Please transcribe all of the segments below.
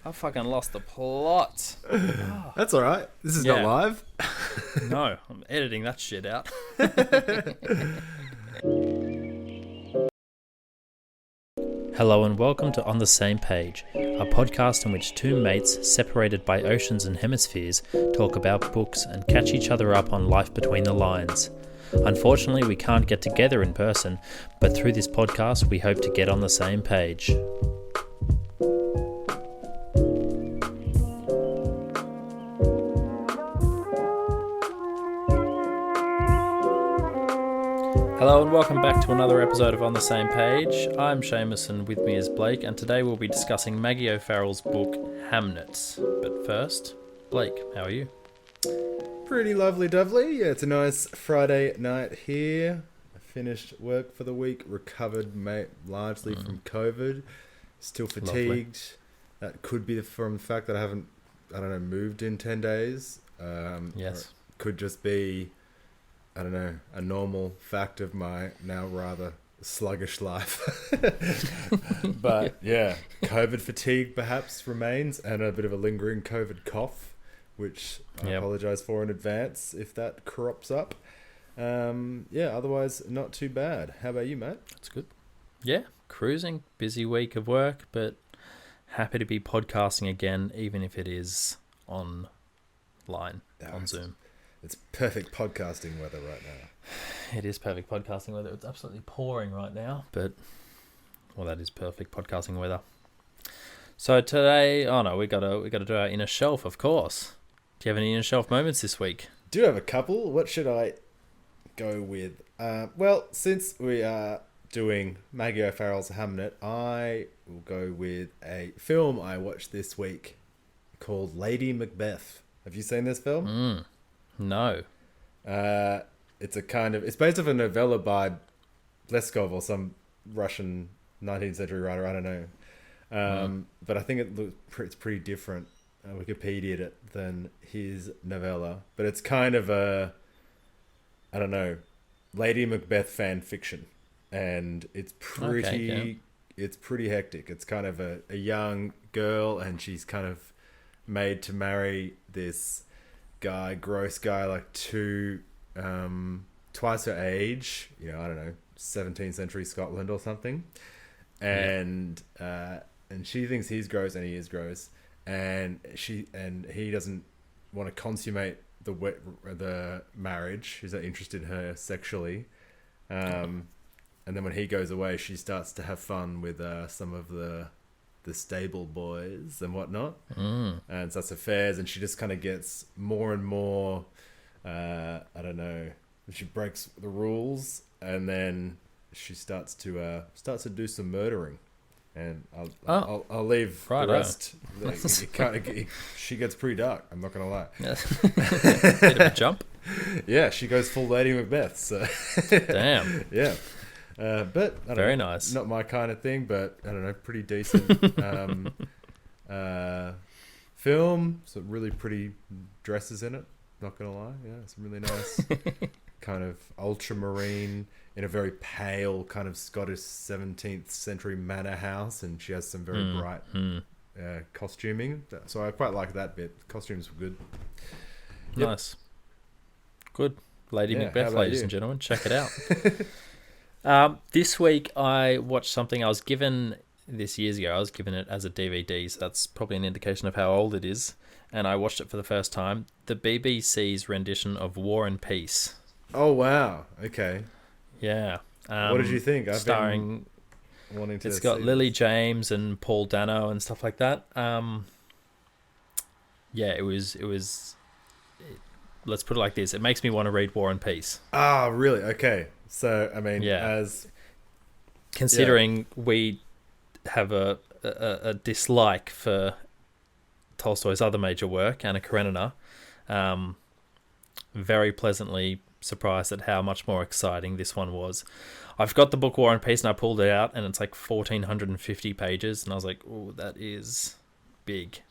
I fucking lost the plot. Oh. That's all right. This is not live. No, I'm editing that shit out. Hello and welcome to On the Same Page, a podcast in which two mates separated by oceans and hemispheres talk about books and catch each other up on life between the lines. Unfortunately, we can't get together in person, but through this podcast, we hope to get on the same page. Hello and welcome back to another episode of On the Same Page. I'm Seamus and with me is Blake, and today we'll be discussing Maggie O'Farrell's book Hamnet. But first, Blake, how are you? Pretty lovely dovely. Yeah, it's a nice Friday night here. I finished work for the week, recovered largely from COVID. Still fatigued. Lovely. That could be from the fact that I haven't, moved in 10 days. Yes. Could just be, a normal fact of my now rather sluggish life. But yeah, COVID fatigue perhaps remains, and a bit of a lingering COVID cough, which I apologise for in advance if that crops up. Otherwise not too bad. How about you, mate? That's good. Yeah, cruising. Busy week of work, but happy to be podcasting again, even if it is online, on Zoom. It's perfect podcasting weather right now. It is perfect podcasting weather. It's absolutely pouring right now, but that is perfect podcasting weather. So today, we got to do our inner shelf, of course. Do you have any inner shelf moments this week? Do have a couple. What should I go with? Since we are doing Maggie O'Farrell's Hamnet, I will go with a film I watched this week called Lady Macbeth. Have you seen this film? No. It's based off a novella by Leskov or some Russian 19th century writer. I don't know. But I think it's pretty different. Wikipedia'd it than his novella, but it's kind of Lady Macbeth fan fiction, and it's pretty hectic. It's kind of a young girl, and she's kind of made to marry this gross guy, like twice her age, 17th century Scotland or something, and she thinks he's gross and he is gross, and he doesn't want to consummate the marriage. He's not interested in her sexually, and then when he goes away, she starts to have fun with some of the stable boys and whatnot, and such affairs, and she just kind of gets more and more she breaks the rules, and then she starts to do some murdering, and I'll leave the rest. She gets pretty dark, I'm not gonna lie. Bit of a jump. Yeah, she goes full Lady Macbeth, so damn. Yeah. But very nice. Not my kind of thing, but pretty decent film. Some really pretty dresses in it. Not gonna lie, yeah, some really nice kind of ultramarine in a very pale kind of Scottish 17th century manor house, and she has some very bright costuming. So I quite like that bit. Costumes were good. Nice, good. Lady Macbeth, ladies and gentlemen, check it out. This week I watched something I was given this years ago. I was given it as a DVD, so that's probably an indication of how old it is. And I watched it for the first time. The BBC's rendition of War and Peace. Oh, wow. Okay. Yeah. What did you think? It's got Lily James and Paul Dano and stuff like that. It was. Let's put it like this. It makes me want to read War and Peace. Ah, really? Okay. So, as... Considering we have a dislike for Tolstoy's other major work, Anna Karenina, very pleasantly surprised at how much more exciting this one was. I've got the book War and Peace, and I pulled it out, and it's like 1,450 pages, and I was like, oh, that is big.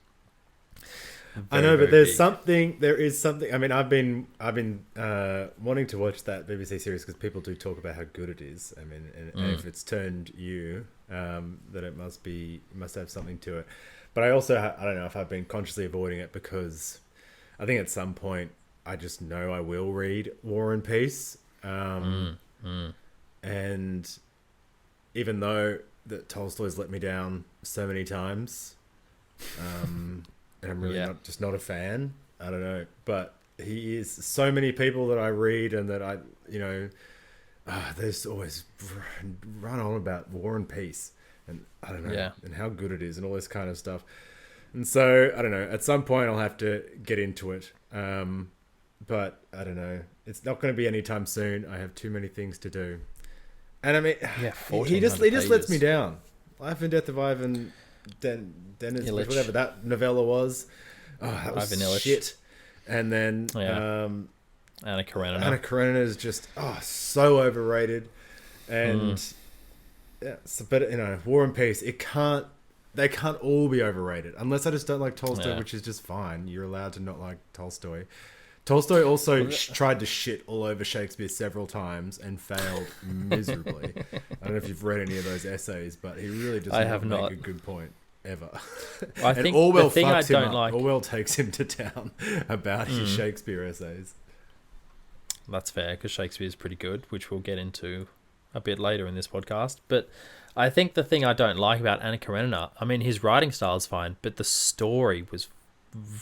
I know, but there is something. I mean, I've been wanting to watch that BBC series because people do talk about how good it is. I mean, and if it's turned you, then it must have something to it. But I also, I don't know if I've been consciously avoiding it because I think at some point I just know I will read War and Peace. And even though that Tolstoy's let me down so many times, and I'm really not a fan, I don't know, but he is so many people that I read and that I, there's always run on about War and Peace and I don't know, and how good it is and all this kind of stuff. And so, I don't know, at some point I'll have to get into it. But I don't know, it's not going to be anytime soon. I have too many things to do. And I mean, he just lets me down. Life and Death of Ivan Dennis, whatever that novella was. Oh, that was Ivan Illich. Shit. And then Anna Karenina. Anna Karenina is just so overrated. And but War and Peace, they can't all be overrated unless I just don't like Tolstoy, which is just fine. You're allowed to not like Tolstoy. Tolstoy also tried to shit all over Shakespeare several times and failed miserably. I don't know if you've read any of those essays, but he really does not make a good point ever. I think Orwell the thing I don't like... Orwell takes him to town about his Shakespeare essays. That's fair, because Shakespeare is pretty good, which we'll get into a bit later in this podcast. But I think the thing I don't like about Anna Karenina, I mean, his writing style is fine, but the story was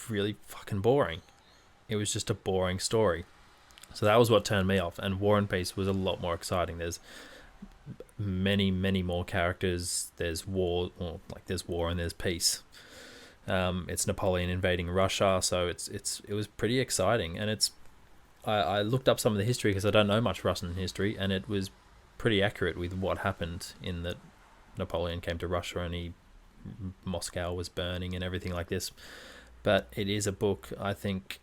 really fucking boring. It was just a boring story. So that was what turned me off. And War and Peace was a lot more exciting. There's many, many more characters. There's war, there's war and there's peace. It's Napoleon invading Russia, so it was pretty exciting. And I looked up some of the history because I don't know much Russian history, and it was pretty accurate with what happened in that Napoleon came to Russia and Moscow was burning and everything like this. But it is a book I think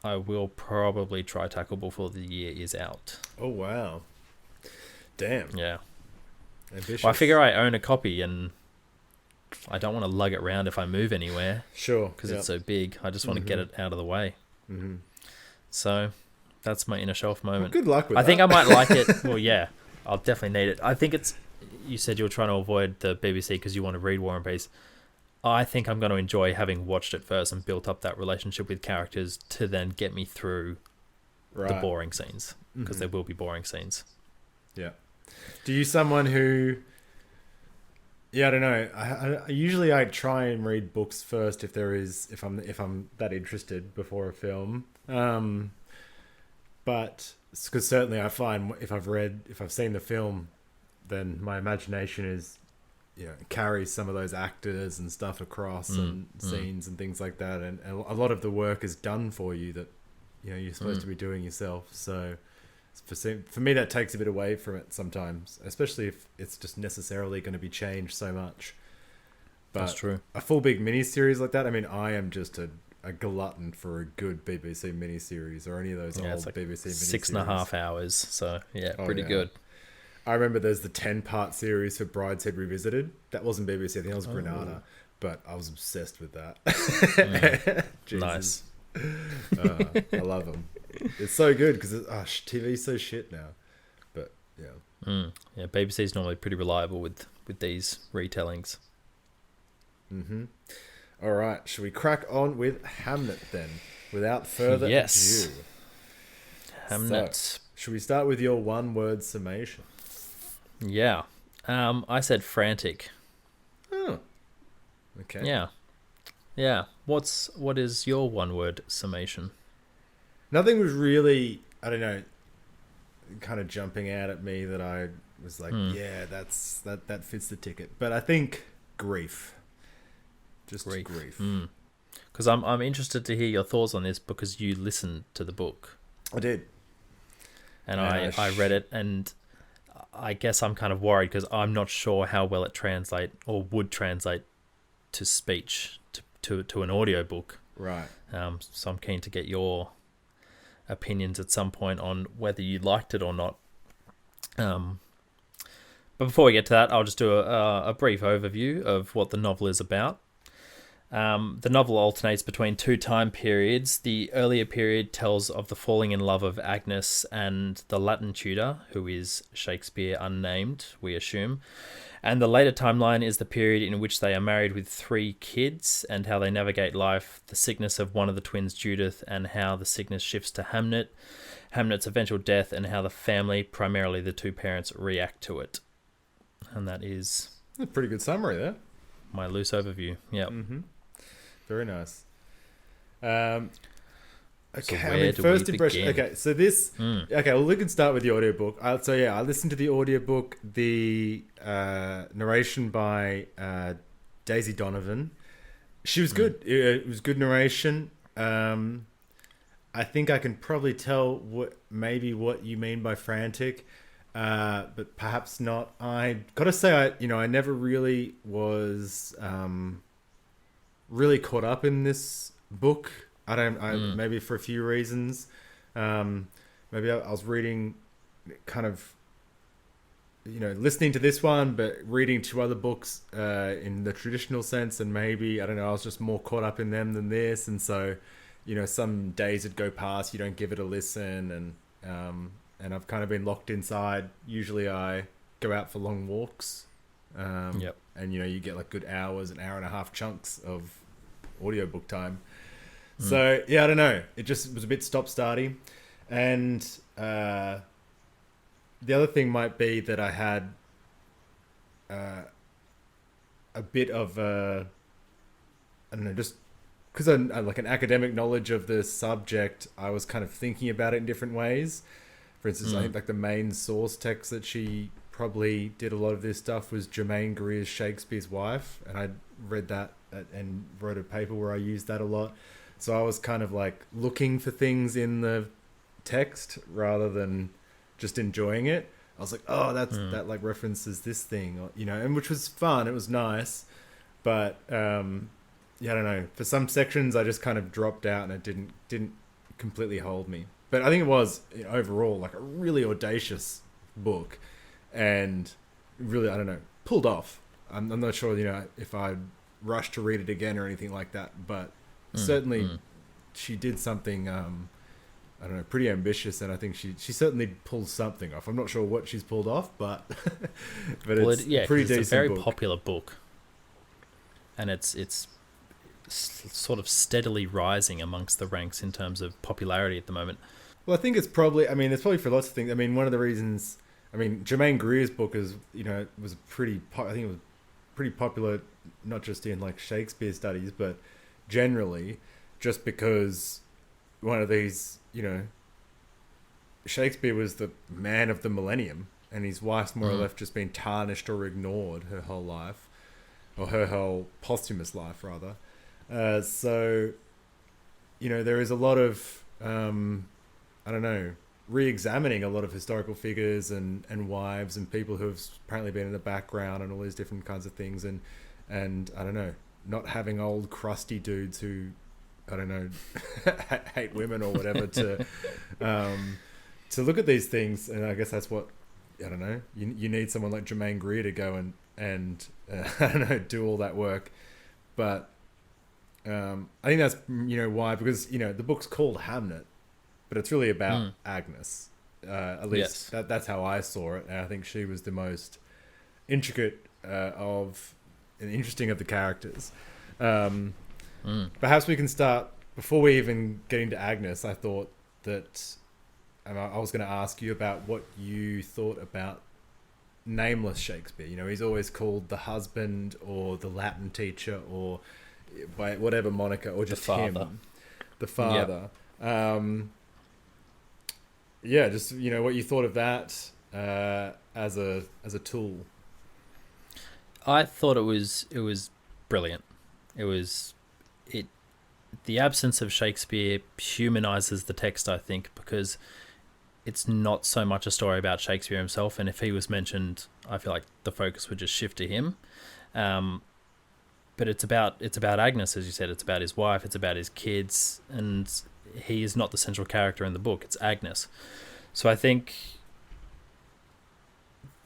I will probably try tackle before the year is out. Oh, wow. Damn. Yeah. Ambitious. Well, I figure I own a copy and I don't want to lug it around if I move anywhere. Sure. Because it's so big. I just want to get it out of the way. Mm-hmm. So that's my inner shelf moment. Well, good luck with that. I think I might like it. Well, yeah. I'll definitely need it. I think you said you were trying to avoid the BBC because you want to read War and Peace. I think I'm going to enjoy having watched it first and built up that relationship with characters to then get me through the boring scenes, because there will be boring scenes. Yeah. Do you someone who... Yeah, I don't know. I usually try and read books first if I'm that interested before a film. But because certainly I find if I've seen the film, then my imagination is, carries some of those actors and stuff across and scenes and things like that, and a lot of the work is done for you that you're supposed to be doing yourself. So for me, that takes a bit away from it sometimes, especially if it's just necessarily going to be changed so much. But that's true. A full big miniseries like that, I mean, I am just a glutton for a good BBC miniseries or any of those old BBC miniseries. 6.5 hours, so pretty good. I remember there's the 10-part series for Brideshead Revisited. That wasn't BBC, I think that was Granada, but I was obsessed with that. Nice. I love them. It's so good because TV's so shit now. But yeah. Yeah, BBC's normally pretty reliable with these retellings. Mm-hmm. All right, should we crack on with Hamnet then? Without further ado. Hamnet. So, should we start with your one-word summation? Yeah. I said frantic. Oh. Okay. Yeah. Yeah. What is your one-word summation? Nothing was really, I don't know, kind of jumping out at me that I was like, that fits the ticket. But I think grief. Just grief. Because I'm interested to hear your thoughts on this because you listened to the book. I did. And I read it, and I guess I'm kind of worried because I'm not sure how well it would translate to speech, to an audiobook. Right. So I'm keen to get your opinions at some point on whether you liked it or not. But before we get to that, I'll just do a brief overview of what the novel is about. The novel alternates between two time periods. The earlier period tells of the falling in love of Agnes and the Latin tutor, who is Shakespeare unnamed, we assume. And the later timeline is the period in which they are married with 3 kids and how they navigate life, the sickness of one of the twins, Judith, and how the sickness shifts to Hamnet, Hamnet's eventual death, and how the family, primarily the 2 parents, react to it. And that is a pretty good summary there. My loose overview. Yeah. Mm-hmm. Very nice. Okay, So where do first we impression. begin? Okay, so this. Okay, well, we can start with the audiobook. I listened to the audiobook, the narration by Daisy Donovan. She was good. It was good narration. I think I can probably tell what you mean by frantic, but perhaps not. I gotta say, I never really was really caught up in this book. Maybe for a few reasons. Maybe I was reading kind of, listening to this one, but reading 2 other books in the traditional sense, and maybe, I don't know, I was just more caught up in them than this, and so, some days would go past, you don't give it a listen, and I've kind of been locked inside. Usually I go out for long walks, and, you get like good hours, an hour and a half chunks of audiobook time. So, I don't know. It just was a bit stop-starty. And the other thing might be that I had a bit of I don't know, just because I like an academic knowledge of the subject, I was kind of thinking about it in different ways. For instance, I think like the main source text that she probably did a lot of this stuff was Germaine Greer's Shakespeare's Wife. And I read that and wrote a paper where I used that a lot. So I was kind of like looking for things in the text rather than just enjoying it. I was like, oh, that like references this thing, or, and which was fun. It was nice, but I don't know. For some sections, I just kind of dropped out, and it didn't completely hold me. But I think it was overall like a really audacious book, and really, I don't know, pulled off. I'm not sure, if I'd rush to read it again or anything like that, but. Certainly, she did something, I don't know, pretty ambitious, and I think she certainly pulled something off. I'm not sure what she's pulled off, but it's a pretty decent it's a very book. Popular book, and it's sort of steadily rising amongst the ranks in terms of popularity at the moment. Well, I think it's probably, it's probably for lots of things. One of the reasons, Germaine Greer's book was pretty popular, not just in like Shakespeare studies, but generally, just because one of these, Shakespeare was the man of the millennium, and his wife's more or less just been tarnished or ignored her whole life, or her whole posthumous life, rather. So, there is a lot of, I don't know, re-examining a lot of historical figures and wives and people who have apparently been in the background and all these different kinds of things, and I don't know, not having old crusty dudes who, I don't know, hate women or whatever to look at these things. And I guess that's what, I don't know, you need someone like Germaine Greer to go and I don't know, do all that work. But I think that's, why, because, the book's called Hamnet, but it's really about Agnes. At least that's how I saw it. And I think she was the most intricate of and interesting of the characters. Perhaps we can start before we even get into Agnes. I thought that I was going to ask you about what you thought about nameless Shakespeare. He's always called the husband or the Latin teacher or by whatever moniker, or just him, the father. Just what you thought of that as a tool. I thought it was brilliant. The absence of Shakespeare humanizes the text, I think, because it's not so much a story about Shakespeare himself, and if he was mentioned, I feel like the focus would just shift to him. But it's about Agnes, as you said. It's about his wife. It's about his kids, and he is not the central character in the book. It's Agnes. So I think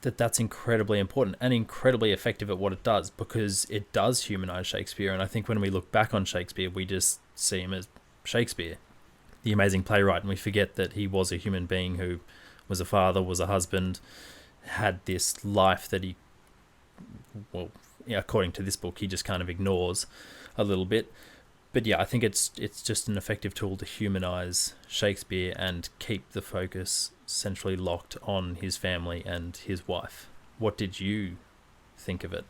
that's incredibly important and incredibly effective at what it does, because it does humanize Shakespeare. And I think when we look back on Shakespeare, we just see him as Shakespeare, the amazing playwright, and we forget that he was a human being who was a father, was a husband, had this life that he well, yeah, according to this book, he just kind of ignores a little bit. But yeah, I think it's just an effective tool to humanize Shakespeare and keep the focus centrally locked on his family and his wife. What did you think of it?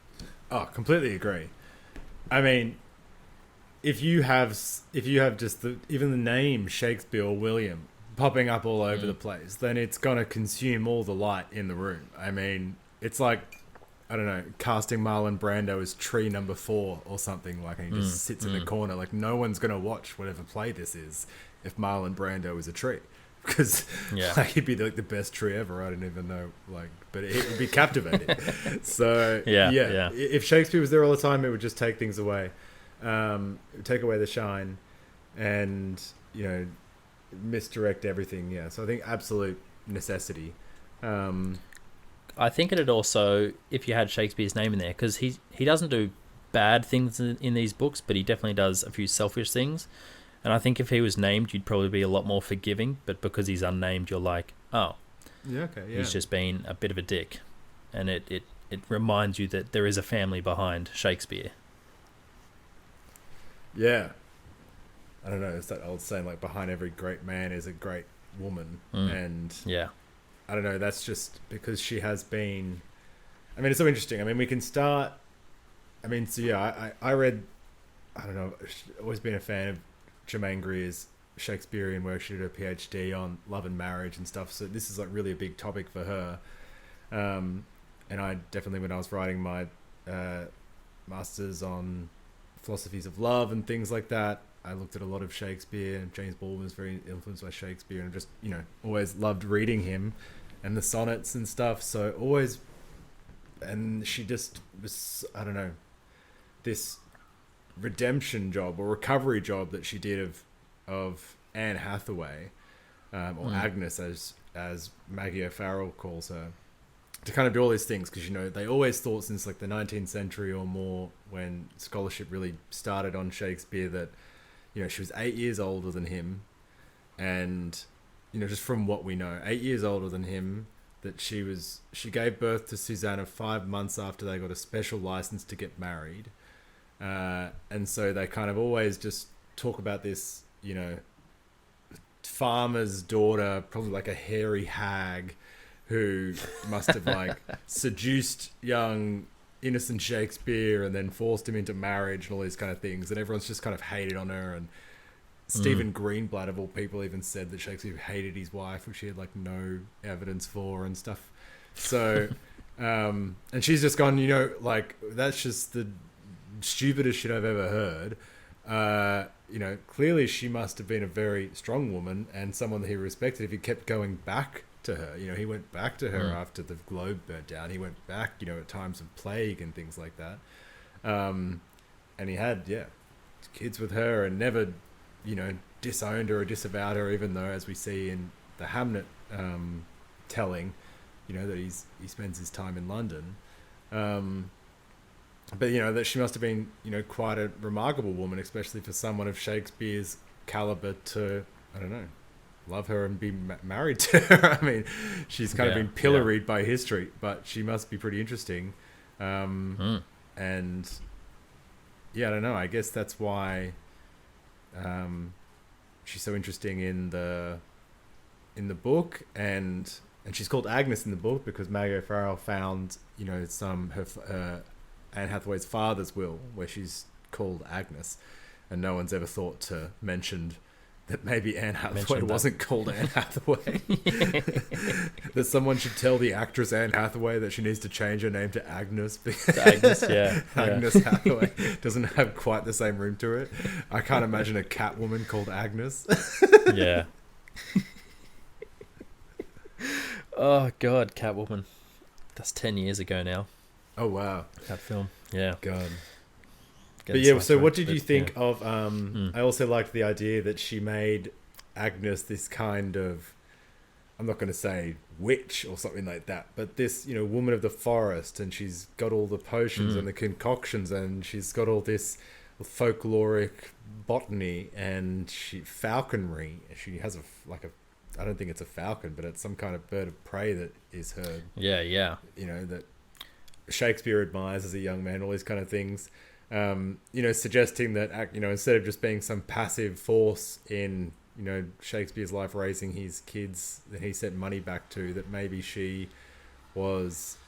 Oh, completely agree. I mean, if you have just even the name Shakespeare or William popping up all over the place, then it's gonna consume all the light in the room. I mean, it's like, I don't know, casting Marlon Brando as tree number 4 or something, like, and he just sits in the corner. Like, no one's going to watch whatever play this is if Marlon Brando is a tree. Because like, he'd be like the best tree ever. I don't even know, like, but it would be captivating. So, yeah. If Shakespeare was there all the time, it would just take things away. It would take away the shine and, you know, misdirect everything. Yeah. So I think absolute necessity. I think it'd also, if you had Shakespeare's name in there, because he doesn't do bad things in these books, but he definitely does a few selfish things. And I think if he was named, you'd probably be a lot more forgiving. But because he's unnamed, you're like, oh, he's just been a bit of a dick. And it reminds you that there is a family behind Shakespeare. Yeah. I don't know, it's that old saying, like, behind every great man is a great woman. And I don't know, that's just because she has been... I mean, it's so interesting. I mean, we can start... I mean, so yeah, I read... I don't know, I've always been a fan of Germaine Greer's Shakespearean work. She did a PhD on love and marriage and stuff, so this is like really a big topic for her. And I definitely, when I was writing my master's on philosophies of love and things like that, I looked at a lot of Shakespeare. James Baldwin was very influenced by Shakespeare, and just, you know, always loved reading him and the sonnets and stuff. So always, and she just was, I don't know, this redemption job or recovery job that she did of Anne Hathaway, or Agnes as Maggie O'Farrell calls her, to kind of do all these things, because, you know, they always thought since like the 19th century or more, when scholarship really started on Shakespeare, that, you know, she was 8 years older than him, and, you know, just from what we know, 8 years older than him, that she gave birth to Susanna 5 months after they got a special license to get married. And so they kind of always just talk about this, you know, farmer's daughter, probably like a hairy hag, who must have like seduced young innocent Shakespeare and then forced him into marriage and all these kind of things. And everyone's just kind of hated on her. And Stephen Greenblatt, of all people, even said that Shakespeare hated his wife, which he had like no evidence for and stuff. So, and she's just gone, you know, like, that's just the stupidest shit I've ever heard. You know, clearly she must have been a very strong woman and someone that he respected if he kept going back to her. You know, he went back to her after the globe burnt down. He went back, you know, at times of plague and things like that. And he had, kids with her and never, you know, disowned her or disavowed her, even though, as we see in the Hamnet telling, you know, that he spends his time in London. But, you know, that she must have been, you know, quite a remarkable woman, especially for someone of Shakespeare's caliber to, I don't know, love her and be married to her. I mean, she's kind of been pilloried by history, but she must be pretty interesting. And yeah, I don't know. I guess that's why she's so interesting in the book, and she's called Agnes in the book because Maggie O'Farrell found, you know, her Anne Hathaway's father's will where she's called Agnes, and no one's ever thought to mention that maybe Anne Hathaway wasn't called Anne Hathaway. That someone should tell the actress Anne Hathaway that she needs to change her name to Agnes. Agnes, yeah. Agnes Hathaway doesn't have quite the same ring to it. I can't imagine a Catwoman called Agnes. Yeah. Oh, God, Catwoman. That's 10 years ago now. Oh, wow. That film. Yeah. God. But yeah, so what did you think of... I also liked the idea that she made Agnes this kind of... I'm not going to say witch or something like that, but this, you know, woman of the forest, and she's got all the potions and the concoctions, and she's got all this folkloric botany and falconry. She has I don't think it's a falcon, but it's some kind of bird of prey that is her... Yeah. You know, that Shakespeare admires as a young man, all these kind of things. Suggesting that, instead of just being some passive force in, Shakespeare's life, raising his kids that he sent money back to, that maybe she was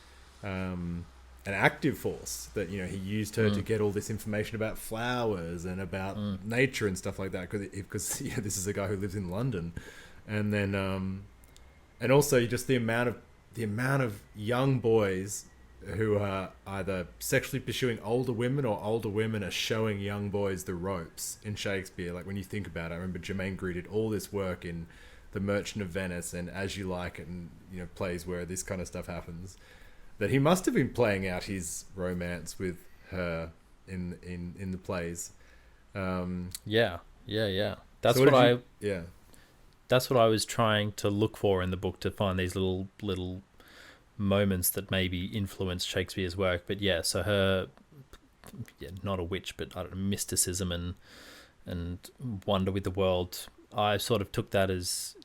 an active force, that, he used her to get all this information about flowers and about nature and stuff like that, because this is a guy who lives in London. And then, and also just the amount of young boys who are either sexually pursuing older women, or older women are showing young boys the ropes in Shakespeare. Like, when you think about it, I remember Germaine Greer did all this work in The Merchant of Venice and As You Like It, and plays where this kind of stuff happens, that he must have been playing out his romance with her in the plays. Yeah. That's That's what I was trying to look for in the book, to find these little moments that maybe influenced Shakespeare's work. But yeah, so her, not a witch, but I don't know, mysticism and wonder with the world. I sort of took that as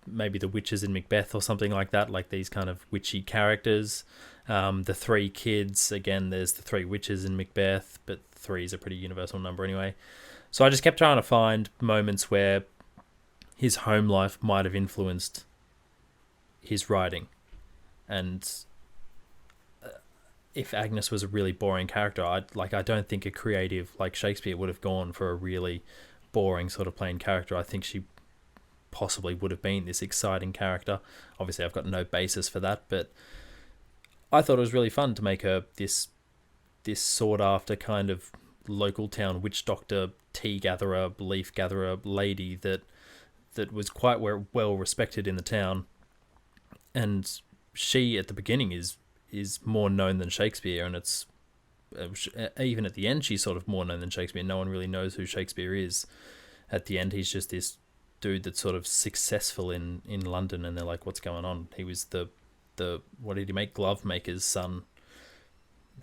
maybe the witches in Macbeth or something like that, like these kind of witchy characters. The three kids, again, there's the three witches in Macbeth, but three is a pretty universal number anyway. So I just kept trying to find moments where his home life might have influenced his writing. And if Agnes was a really boring character, I don't think a creative like Shakespeare would have gone for a really boring sort of plain character. I think she possibly would have been this exciting character. Obviously, I've got no basis for that, but I thought it was really fun to make her this sought after kind of local town witch doctor, tea gatherer, leaf gatherer lady that was quite well respected in the town. And she at the beginning is more known than Shakespeare, and it's even at the end she's sort of more known than Shakespeare. No one really knows who Shakespeare is. At the end, he's just this dude that's sort of successful in London, and they're like, what's going on? He was the what did he make? Glove maker's son.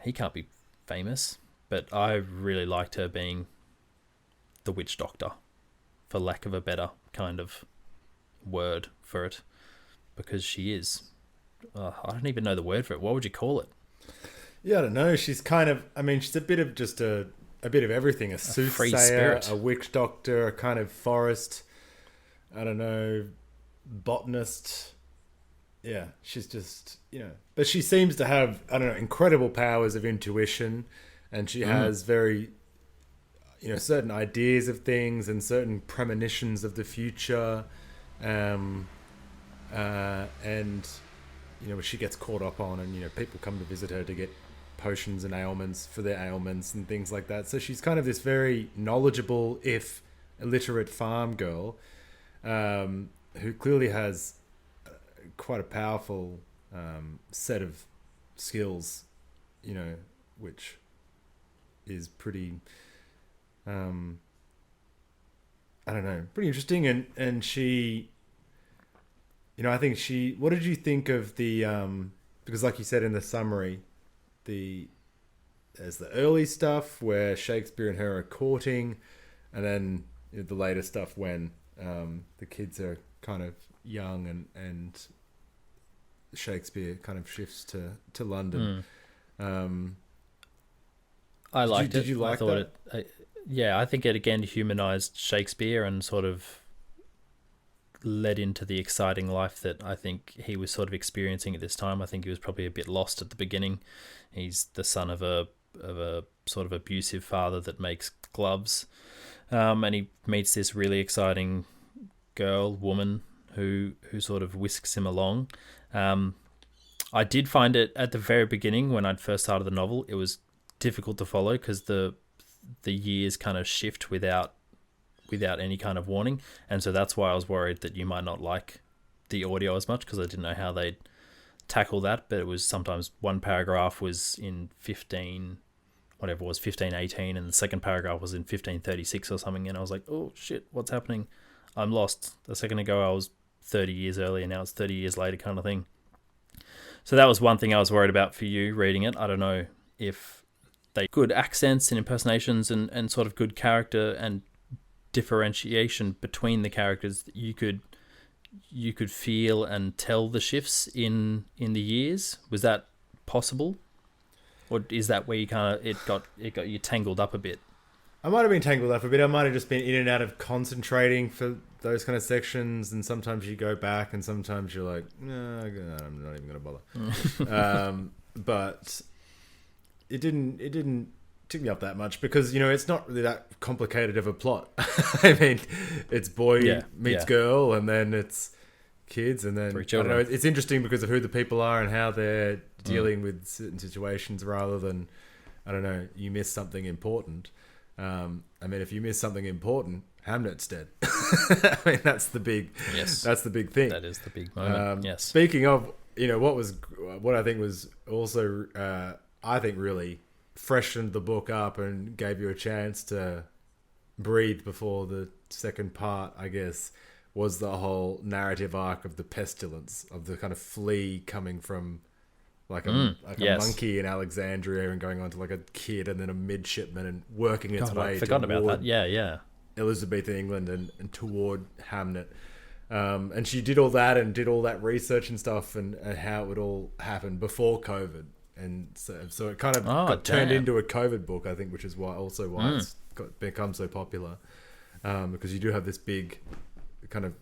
He can't be famous. But I really liked her being the witch doctor, for lack of a better kind of word for it, because she is. I don't even know the word for it. What would you call it? Yeah, I don't know. She's kind of, she's a bit of just a bit of everything. A soothsayer, a witch doctor, a kind of forest, I don't know, botanist. Yeah, she's just, but she seems to have, I don't know, incredible powers of intuition, and she has very, certain ideas of things and certain premonitions of the future. And she gets caught up on, and people come to visit her to get potions and ailments for their ailments and things like that. So she's kind of this very knowledgeable, if illiterate, farm girl, who clearly has quite a powerful set of skills, which is pretty, I don't know, pretty interesting. And she, I think what did you think of the, because like you said in the summary, there's the early stuff where Shakespeare and her are courting, and then the later stuff when the kids are kind of young and Shakespeare kind of shifts to London. I liked it. Did you like that? I think it again humanized Shakespeare and sort of led into the exciting life that I think he was sort of experiencing at this time. I think he was probably a bit lost at the beginning. He's the son of a sort of abusive father that makes gloves, and he meets this really exciting woman who sort of whisks him along. I did find it at the very beginning when I'd first started the novel, it was difficult to follow because the years kind of shift without any kind of warning, and so that's why I was worried that you might not like the audio as much, because I didn't know how they'd tackle that. But it was sometimes one paragraph was in 1518, and the second paragraph was in 1536 or something, and I was like, oh shit, what's happening? I'm lost. A second ago I was 30 years earlier, now it's 30 years later kind of thing. So that was one thing I was worried about for you reading it. I don't know if they good accents and impersonations and sort of good character and differentiation between the characters that you could feel and tell the shifts in the years. Was that possible? Or is that where you kind of it got you tangled up a bit? I might have been tangled up a bit. I might have just been in and out of concentrating for those kind of sections, and sometimes you go back, and sometimes you're like, no, I'm not even going to bother. But it didn't tick me up that much because it's not really that complicated of a plot. I mean, it's boy meets girl, and then it's kids, and then 3 children. I don't know. It's interesting because of who the people are and how they're dealing with certain situations, rather than you miss something important. I mean, if you miss something important, Hamnet's dead. I mean, that's the big thing. That is the big moment. Yes. Speaking of, what I think was also, I think really freshened the book up and gave you a chance to breathe before the second part, I guess, was the whole narrative arc of the pestilence, of the kind of flea coming from like a monkey in Alexandria and going on to like a kid and then a midshipman and working its way. I forgot about that. Yeah. Elizabethan England and toward Hamnet. And she did all that and did all that research and stuff and how it would all happen before COVID. And so it kind of got turned into a COVID book, I think, which is why it's become so popular. Because you do have this big kind of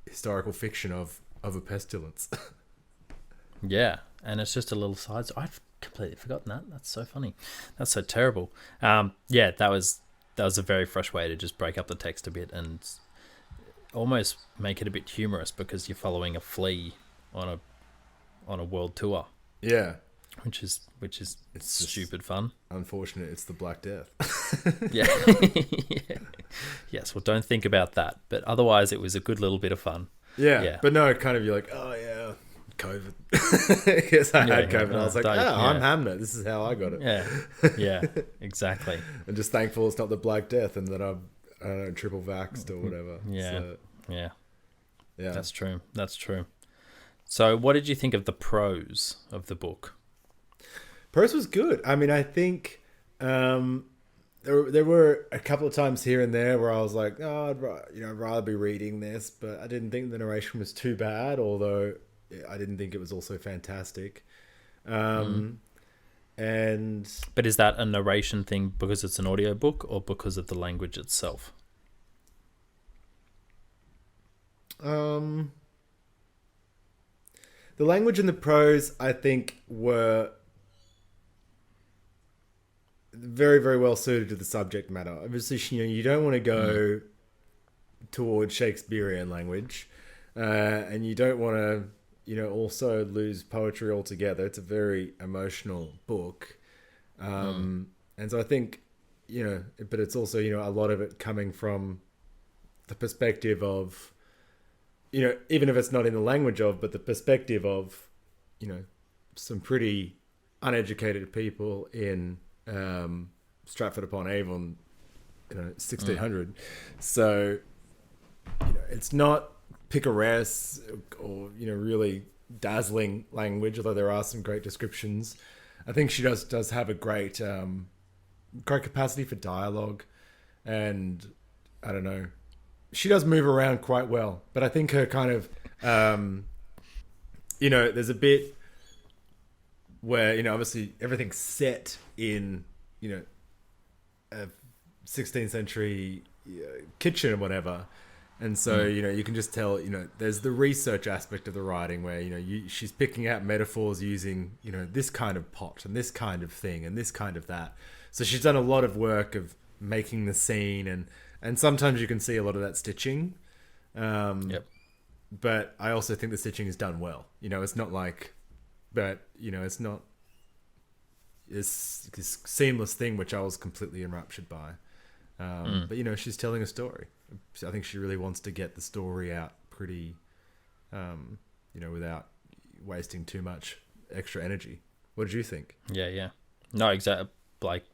historical fiction of a pestilence. Yeah. And it's just a little side. I've completely forgotten that. That's so funny. That's so terrible. That was a very fresh way to just break up the text a bit and almost make it a bit humorous because you're following a flea on a world tour. Yeah, which is it's stupid fun. Unfortunate, it's the Black Death. Yeah. Yes. Well, don't think about that. But otherwise, it was a good little bit of fun. Yeah. But no, kind of you're like, oh yeah. COVID. Yes, I had COVID. I was like, I'm Hamnet. This is how I got it. Yeah, exactly. And just thankful it's not the Black Death and that I don't know, triple vaxxed or whatever. Yeah. That's true. So what did you think of the prose of the book? Prose was good. I mean, I think there were a couple of times here and there where I was like, I'd rather be reading this, but I didn't think the narration was too bad, although I didn't think it was also fantastic. But is that a narration thing because it's an audiobook or because of the language itself? The language and the prose, I think, were very, very well suited to the subject matter. Obviously, you don't want to go towards Shakespearean language, and you don't want to also lose poetry altogether. It's a very emotional book. And so I think, but it's also, a lot of it coming from the perspective of, even if it's not in the language of, but the perspective of, some pretty uneducated people in Stratford upon Avon, 1600. So, it's not picaresque or really dazzling language, although there are some great descriptions. I think she does have a great capacity for dialogue, and I don't know, she does move around quite well. But I think her kind of there's a bit where obviously everything's set in a 16th century kitchen or whatever. And so, you can just tell, there's the research aspect of the writing where, she's picking out metaphors using, this kind of pot and this kind of thing and this kind of that. So she's done a lot of work of making the scene and sometimes you can see a lot of that stitching. But I also think the stitching is done well. It's not like, it's not this seamless thing, which I was completely enraptured by. But, she's telling a story. I think she really wants to get the story out pretty, without wasting too much extra energy. What did you think? Yeah. No, exactly. Like,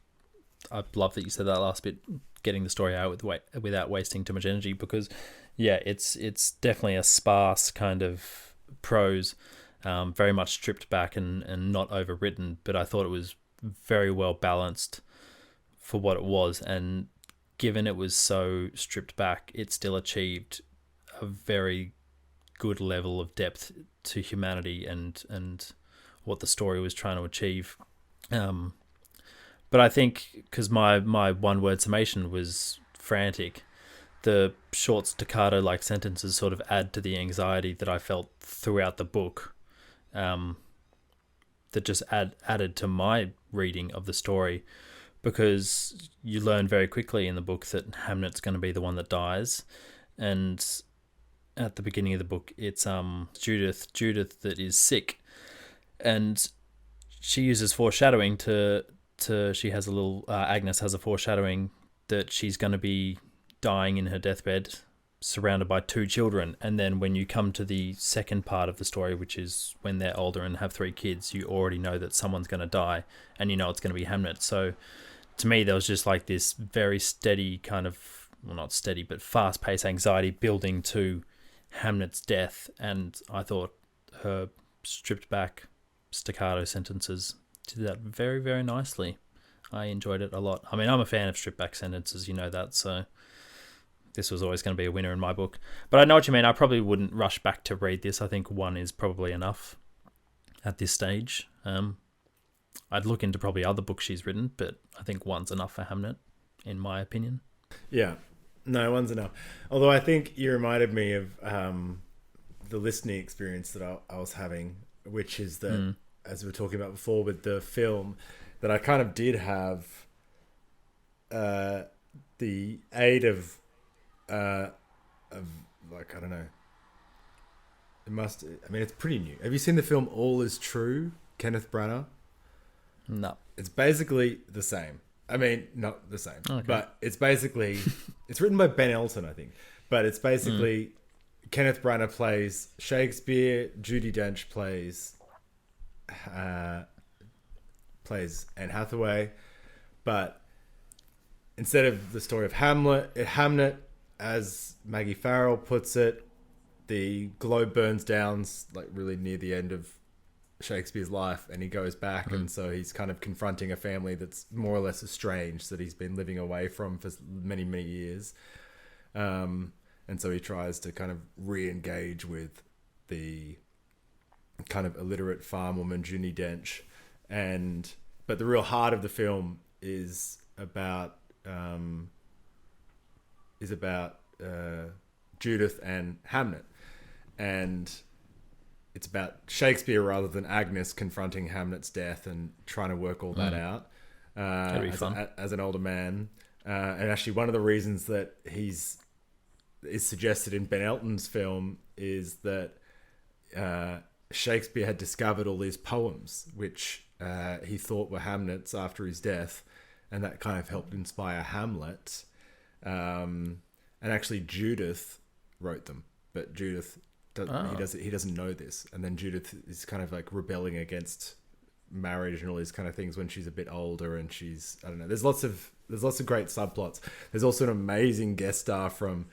I love that you said that last bit, getting the story out without wasting too much energy, because, it's definitely a sparse kind of prose, very much stripped back and not overwritten, but I thought it was very well balanced for what it was, and given it was so stripped back, it still achieved a very good level of depth to humanity and what the story was trying to achieve But I think because my one word summation was frantic, the short staccato like sentences sort of add to the anxiety that I felt throughout the book. That just added to my reading of the story, because you learn very quickly in the book that Hamnet's going to be the one that dies, and at the beginning of the book it's Judith that is sick, and she uses foreshadowing to she has a little Agnes has a foreshadowing that she's going to be dying in her deathbed surrounded by 2 children. And then when you come to the second part of the story, which is when they're older and have 3 kids, you already know that someone's going to die, and you know it's going to be Hamnet. So to me, there was just like this very steady kind of, well, not steady, but fast-paced anxiety building to Hamnet's death. And I thought her stripped back staccato sentences did that very, very nicely. I enjoyed it a lot. I mean, I'm a fan of stripped back sentences, you know that, so this was always going to be a winner in my book. But I know what you mean. I probably wouldn't rush back to read this. I think 1 is probably enough at this stage. I'd look into probably other books she's written, but I think 1's enough for Hamnet, in my opinion. Yeah. No, 1's enough. Although I think you reminded me of the listening experience that I was having, which is that, as we were talking about before with the film, that I kind of did have the aid of like, I don't know. It's pretty new. Have you seen the film All Is True, Kenneth Branagh? No. It's basically the same. I mean, not the same, okay. But it's basically, it's written by Ben Elton, I think. But it's basically Kenneth Branagh plays Shakespeare, Judi Dench plays Anne Hathaway, but instead of the story of Hamnet, as Maggie O'Farrell puts it, the globe burns down like really near the end of Shakespeare's life, and he goes back, and so he's kind of confronting a family that's more or less estranged that he's been living away from for many, many years. And so he tries to kind of re-engage with the kind of illiterate farm woman Judi Dench, but the real heart of the film is about Judith and Hamnet, and it's about Shakespeare rather than Agnes confronting Hamnet's death and trying to work all that out as an older man. And actually, one of the reasons that is suggested in Ben Elton's film is that Shakespeare had discovered all these poems which he thought were Hamnet's after his death, and that kind of helped inspire Hamlet. And actually, Judith wrote them, but Judith he doesn't know this, and then Judith is kind of like rebelling against marriage and all these kind of things when she's a bit older, and she's, I don't know. There's lots of great subplots. There's also an amazing guest star from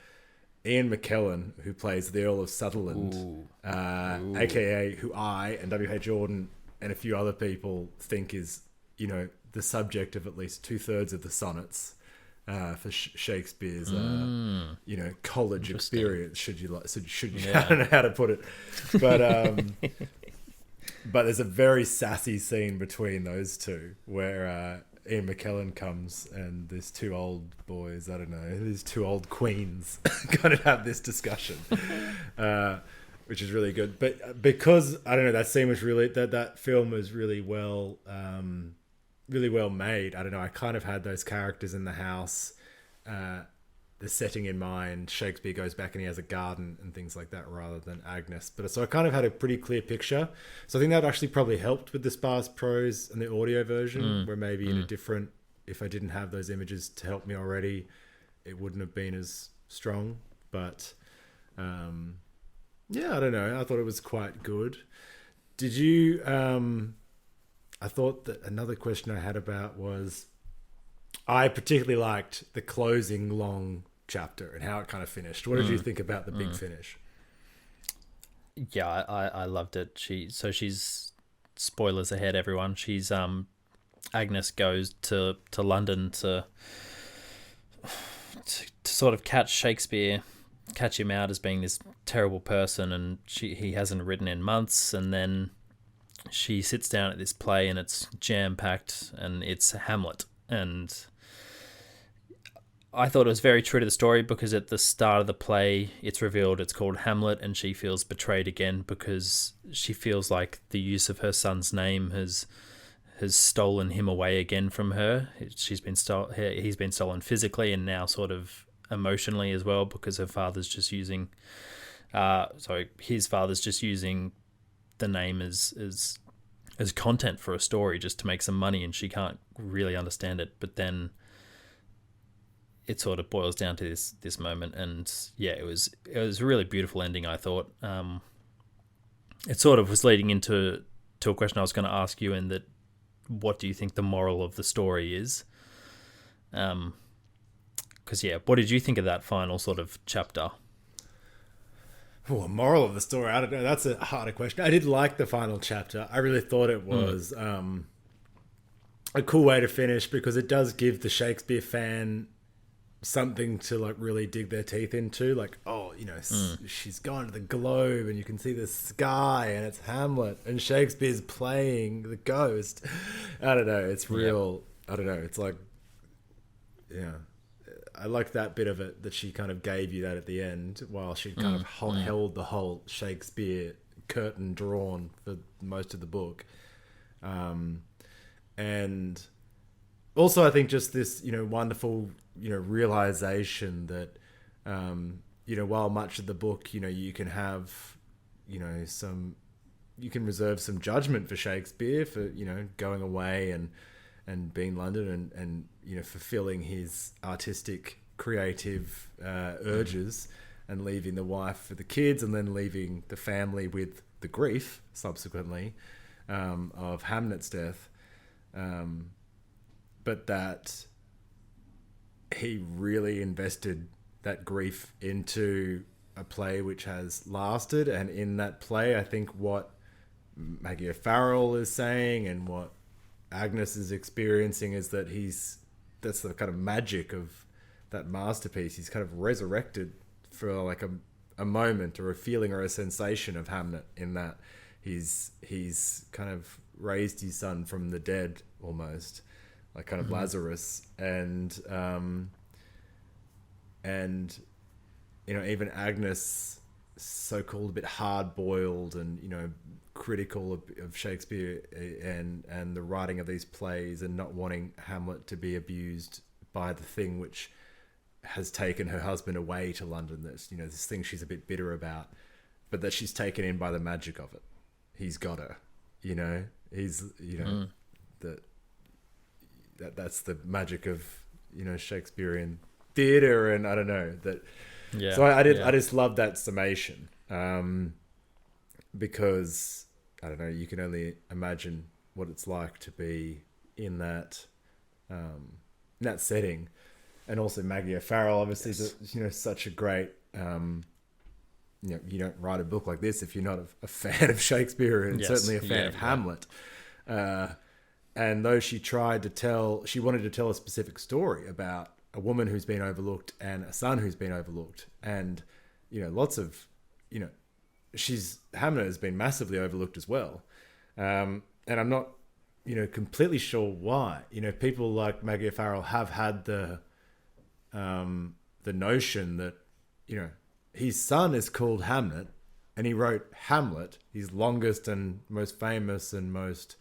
Ian McKellen, who plays the Earl of Sutherland, aka who I and W.H. Auden and a few other people think is, the subject of at least 2/3 of the sonnets for Shakespeare's, college experience. Should you I don't know how to put it, but but there's a very sassy scene between those two where Ian McKellen comes and these 2 old boys, I don't know, these 2 old queens kind of have this discussion, which is really good. But because, I don't know, that scene was really, that film was really well made. I don't know, I kind of had those characters in the house, the setting in mind. Shakespeare goes back and he has a garden and things like that rather than Agnes. But so I kind of had a pretty clear picture. So I think that actually probably helped with the sparse prose and the audio version, where maybe in a different, if I didn't have those images to help me already, it wouldn't have been as strong. But I don't know. I thought it was quite good. Did you... I thought that another question I had about was, I particularly liked the closing long chapter and how it kind of finished. What did you think about the big finish? Yeah, I loved it. She's spoilers ahead, everyone. She's Agnes goes to London to sort of catch him out as being this terrible person, and he hasn't written in months, and then she sits down at this play and it's jam-packed and it's Hamlet. And I thought it was very true to the story because at the start of the play, it's revealed it's called Hamlet, and she feels betrayed again because she feels like the use of her son's name has stolen him away again from her. He's been stolen physically and now sort of emotionally as well because his father's just using the name as content for a story just to make some money, and she can't really understand it. But then it sort of boils down to this moment, and yeah, it was a really beautiful ending, I thought. It sort of was leading into a question I was going to ask you, and that what do you think the moral of the story is? Because what did you think of that final sort of chapter? Oh, moral of the story, I don't know. That's a harder question. I did like the final chapter. I really thought it was a cool way to finish because it does give the Shakespeare fan something to like really dig their teeth into. Like, she's gone to the globe and you can see the sky and it's Hamlet and Shakespeare's playing the ghost. I don't know. It's real. I don't know. It's like, yeah. I like that bit of it that she kind of gave you that at the end while she kind of held the whole Shakespeare curtain drawn for most of the book. And also I think just this, wonderful, realization that, while much of the book, you can have, you can reserve some judgment for Shakespeare for, going away and being in London and fulfilling his artistic, creative urges and leaving the wife for the kids and then leaving the family with the grief, subsequently, of Hamnet's death. But that he really invested that grief into a play which has lasted. And in that play, I think what Maggie O'Farrell is saying and what Agnes is experiencing is that that's the kind of magic of that masterpiece. He's kind of resurrected for like a moment or a feeling or a sensation of Hamnet, in that he's kind of raised his son from the dead almost, like kind of Lazarus. And even Agnes, so-called a bit hard-boiled and critical of Shakespeare and the writing of these plays, and not wanting Hamlet to be abused by the thing which has taken her husband away to London. That's this thing she's a bit bitter about, but that she's taken in by the magic of it. He's got her, he's that's the magic of Shakespearean theatre. And I don't know that. Yeah. So I just love that summation, because I don't know, you can only imagine what it's like to be in that setting. And also Maggie O'Farrell, obviously, is such a great. You don't write a book like this if you're not a fan of Shakespeare, and certainly a fan of Hamlet. And though she wanted to tell a specific story about a woman who's been overlooked and a son who's been overlooked, and lots of Hamnet has been massively overlooked as well, and I'm not completely sure why. People like Maggie O'Farrell have had the notion that his son is called Hamnet, and he wrote Hamlet, his longest and most famous and most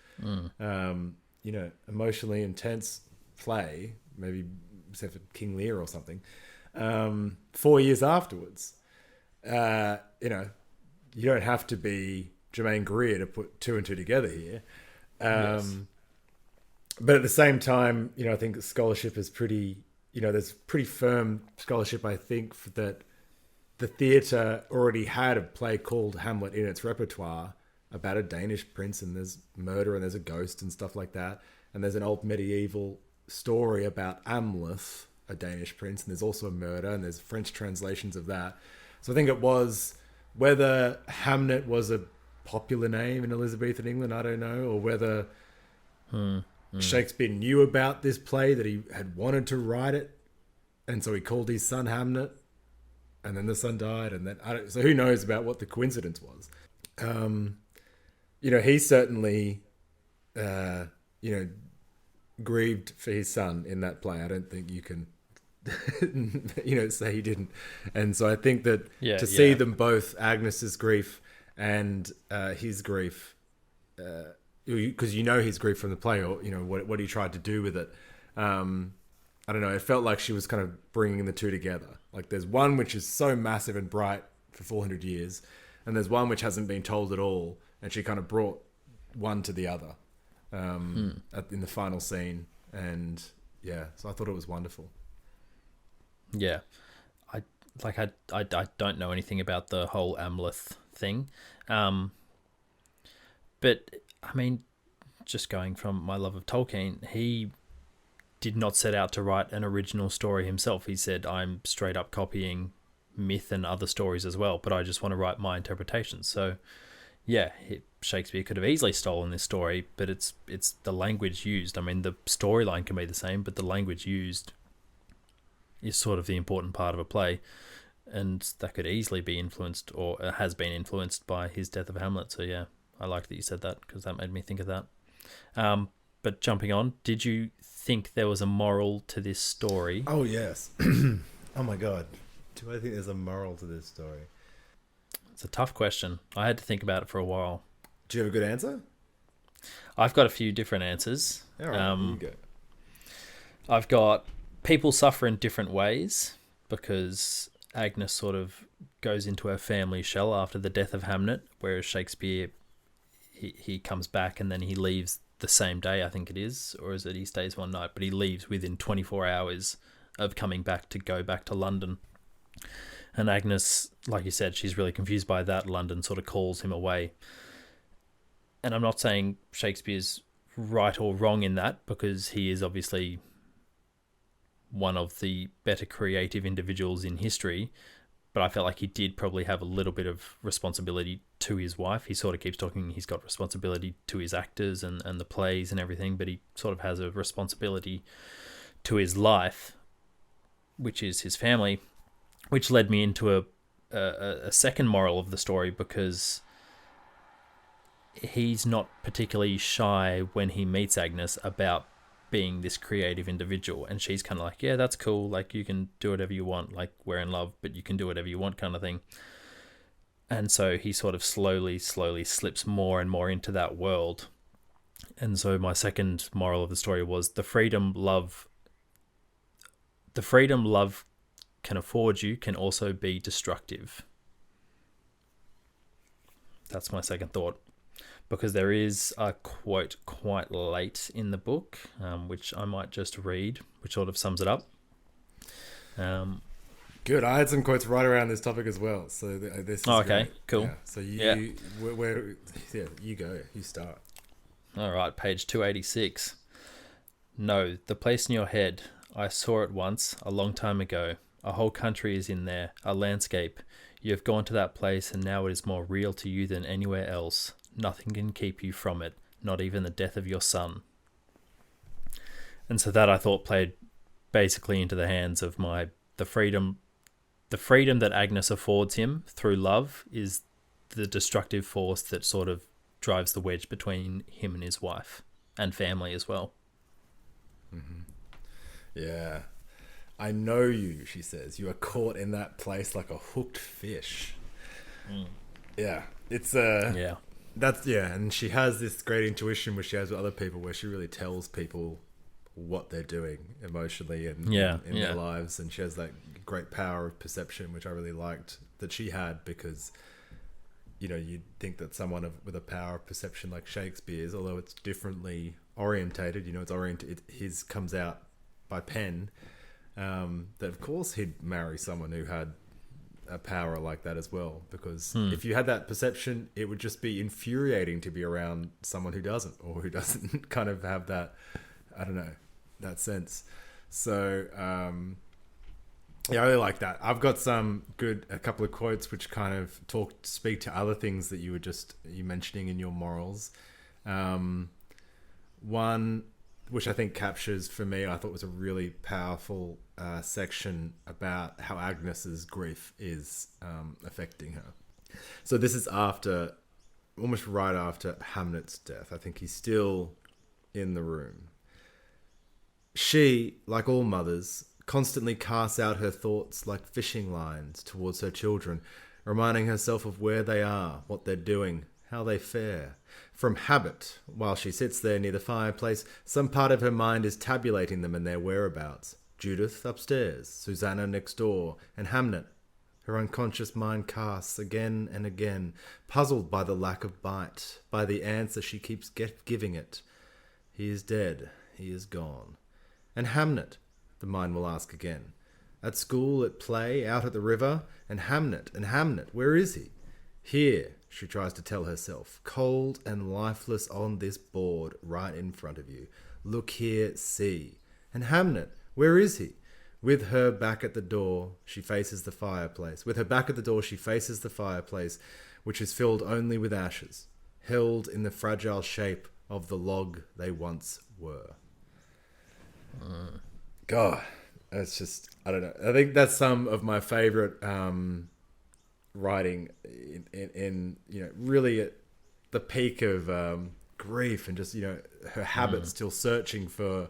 emotionally intense play, maybe except for King Lear or something, 4 years afterwards. You don't have to be Germaine Greer to put two and two together here. But at the same time, I think scholarship is pretty, there's pretty firm scholarship, I think, that the theatre already had a play called Hamlet in its repertoire about a Danish prince, and there's murder and there's a ghost and stuff like that. And there's an old medieval story about Amleth, a Danish prince, and there's also a murder, and there's French translations of that. So I think it was, whether Hamnet was a popular name in Elizabethan England, I don't know, or whether Shakespeare knew about this play, that he had wanted to write it, and so he called his son Hamnet, and then the son died, and then so who knows about what the coincidence was. he certainly, uh, you know, grieved for his son in that play. I don't think you can, say he didn't. And so I think that Yeah, to see yeah. them both, Agnes's grief and his grief, because his grief from the play, or what he tried to do with it. I don't know. It felt like she was kind of bringing the two together. Like there's one which is so massive and bright for 400 years, and there's one which hasn't been told at all, and she kind of brought one to the other in the final scene. And yeah, so I thought it was wonderful. Yeah. I don't know anything about the whole Amleth thing. But I mean, just going from my love of Tolkien, he did not set out to write an original story himself. He said, I'm straight up copying myth and other stories as well, but I just want to write my interpretations. So yeah, Shakespeare could have easily stolen this story, but it's the language used. I mean, the storyline can be the same, but the language used is sort of the important part of a play, and that could easily be influenced, or has been influenced, by his Death of Hamlet. So yeah, I like that you said that, because that made me think of that. But jumping on, did you think there was a moral to this story? Oh, yes. Oh, my God. Do I think there's a moral to this story? It's a tough question. I had to think about it for a while. Do you have a good answer? I've got a few different answers. All right, you go. I've got people suffer in different ways, because Agnes sort of goes into her family shell after the death of Hamnet, whereas Shakespeare, he comes back and then he leaves the same day, I think it is, or is it he stays one night, but he leaves within 24 hours of coming back to go back to London. And Agnes, like you said, she's really confused by that. London sort of calls him away. And I'm not saying Shakespeare's right or wrong in that, because he is obviously one of the better creative individuals in history, but I felt like he did probably have a little bit of responsibility to his wife. He sort of keeps talking, he's got responsibility to his actors and the plays and everything, but he sort of has a responsibility to his life, which is his family, which led me into a second moral of the story, because he's not particularly shy when he meets Agnes about being this creative individual, and she's kind of like, yeah, that's cool, like you can do whatever you want, like we're in love, but you can do whatever you want, kind of thing. And so he sort of slowly slips more and more into that world. And so my second moral of the story was the freedom love can afford you can also be destructive. That's my second thought. Because there is a quote quite late in the book, which I might just read, which sort of sums it up. Good. I had some quotes right around this topic as well. So this is okay, great. cool. Yeah. So you go. You start. All right, page 286. No, the place in your head. I saw it once, a long time ago. A whole country is in there, a landscape. You have gone to that place, and now it is more real to you than anywhere else. Nothing can keep you from it, not even the death of your son. And so that, I thought, played basically into the hands of the freedom that Agnes affords him through love is the destructive force that sort of drives the wedge between him and his wife and family as well. Mm-hmm. Yeah. I know you, she says. You are caught in that place like a hooked fish. Yeah. It's yeah. And she has this great intuition which she has with other people, where she really tells people what they're doing emotionally and in their lives, and she has that great power of perception, which I really liked that she had, because you'd think that someone with a power of perception like Shakespeare's, although it's differently orientated, it's oriented, his comes out by pen, that of course he'd marry someone who had a power like that as well, because if you had that perception, it would just be infuriating to be around someone who doesn't, or who doesn't kind of have that, I don't know, that sense. So yeah, I really like that. I've got a couple of quotes which kind of speak to other things that you mentioning in your morals. One which I think captures, for me, I thought was a really powerful section about how Agnes's grief is affecting her. So this is after almost right after Hamnet's death. I think he's still in the room. She, like all mothers, constantly casts out her thoughts like fishing lines towards her children, reminding herself of where they are, what they're doing, how they fare. From habit, while she sits there near the fireplace, some part of her mind is tabulating them and their whereabouts. Judith upstairs, Susanna next door, and Hamnet. Her unconscious mind casts again and again, puzzled by the lack of bite, by the answer she keeps giving it. He is dead. He is gone. And Hamnet, the mind will ask again. At school, at play, out at the river, and Hamnet, where is he? Here, she tries to tell herself, cold and lifeless on this board right in front of you. Look here, see. And Hamnet, where is he? With her back at the door, she faces the fireplace. With her back at the door, she faces the fireplace, which is filled only with ashes, held in the fragile shape of the log they once were. God, that's just, I don't know. I think that's some of my favorite writing in really at the peak of grief, and just, her habit still searching for,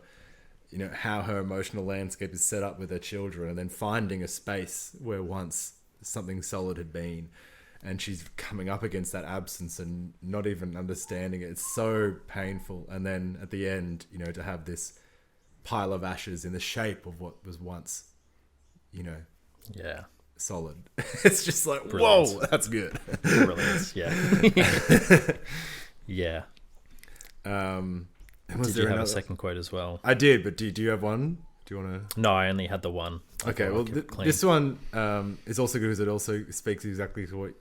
how her emotional landscape is set up with her children, and then finding a space where once something solid had been, and she's coming up against that absence and not even understanding it. It's so painful. And then at the end, to have this pile of ashes in the shape of what was once, solid. It's just like, brilliant. Whoa, that's good. Brilliant, yeah. Did you have a second quote as well? I did, but do you have one? Do you want to? No, I only had the one. Okay, well, this one is also good because it also speaks exactly to